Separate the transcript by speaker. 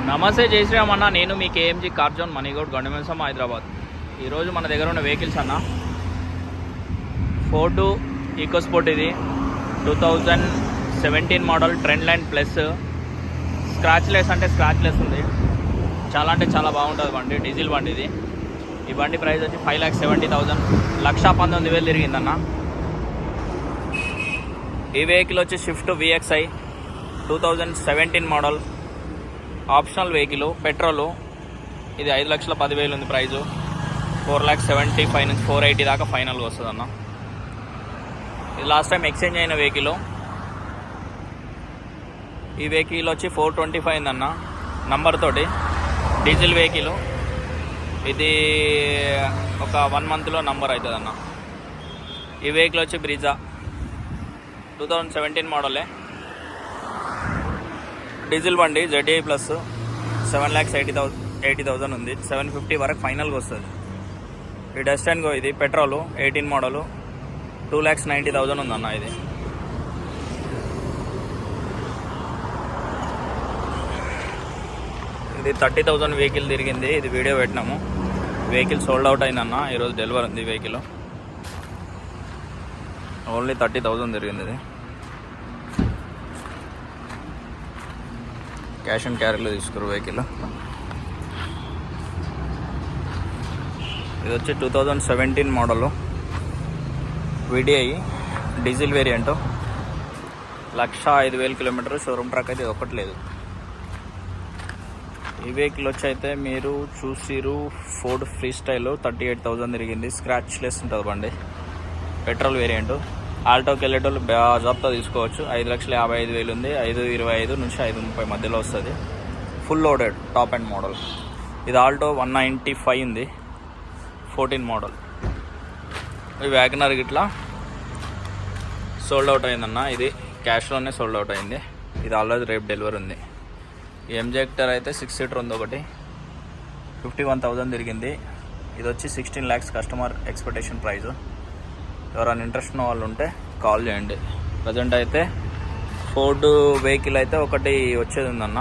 Speaker 1: నమస్తే జై శ్రీరామ్ అన్న. నేను మీ కేఎంజీ కార్ జోన్ మనీగౌడ్ గండమేసం హైదరాబాద్. ఈరోజు మన దగ్గర ఉన్న వెహికల్స్ అన్న ఫోర్డ్ ఈకోస్పోర్ట్, ఇది 2017 model trend line plus. Scratch less అంటే స్క్రాచ్ లెస్ ఉంది, చాలా అంటే చాలా బాగుంటుంది బండి. డీజిల్ బండి ఇది. ఈ బండి ప్రైస్ వచ్చి 5,70,000, 1,19,000 తిరిగిందన్న. ఈ వెహికల్ వచ్చి Swift VXI 2017 model, optional vehicle, petrol. ఇది 5,10,000 ఉంది ప్రైజు. 4,75,000 నుంచి 480 దాకా ఫైనల్గా వస్తుంది అన్న. ఇది లాస్ట్ టైం ఎక్స్చేంజ్ అయిన వెహికల్. ఈ వెహికల్ వచ్చి 425 అన్న నంబర్ తోటి, డీజిల్ వెహికల్. ఇది ఒక 1 మంత్లో నంబర్ అవుతుంది అన్న. ఈ వెహికల్ వచ్చి బ్రిజా 2017 మోడలే, డీజిల్ బండి. ZDI ప్లస్ 7,80,000 ఉంది. 750 వరకు ఫైనల్గా వస్తుంది. ఈ డస్ట్ అండ్ గో, ఇది పెట్రోలు 18 మోడలు, 2,90,000 ఉందన్న. ఇది 30,000 వెహికల్ తిరిగింది. ఇది వీడియో పెట్టినాము. వెహికల్ సోల్డ్ అవుట్ అయిందన్న. ఈరోజు డెలివరీ ఉంది వెహికల్. ఓన్లీ 30,000 తిరిగింది. ఇది క్యాష్ అండ్ క్యారీలో తీసుకురు వెహికల్. ఇది వచ్చి 2017 model, VDI diesel variant. 1,05,000 kilometre showroom track అయితే ఇది ఒకటి లేదు. ఈ వెహికల్ వచ్చి అయితే మీరు చూసిరు ఫోర్డ్ ఫ్రీ స్టైల్ 38,000 తిరిగింది. స్క్రాచ్ లెస్ ఉంటుంది బండి. Petrol variant. ఆల్టోకి వెళ్ళేటోళ్ళు బాజాబ్తో తీసుకోవచ్చు. 5,55,000 ఉంది. 5,25 నుంచి 5,30 మధ్యలో వస్తుంది. Full loaded top and model. ఇది ఆల్టో 195 ఉంది, 14 మోడల్. ఈ వ్యాగనర్ గిట్లా సోల్డ్ అవుట్ అయిందన్న. ఇది క్యాష్లోనే సోల్డ్ అవుట్ అయింది. ఇది ఆల్రెడీ రేపు డెలివరీ ఉంది. ఎంజెక్టర్ అయితే 6 సీటర్ ఉంది ఒకటి, 51,000 తిరిగింది. ఇది వచ్చి 16 lakhs కస్టమర్ ఎక్స్పెక్టేషన్ ప్రైస్. ఎవరైనా ఇంట్రెస్ట్ ఉన్న వాళ్ళు ఉంటే కాల్ చేయండి. ప్రజెంట్ అయితే ఫోర్డ్ వెహికల్ అయితే ఒకటి వచ్చేది ఉందన్న.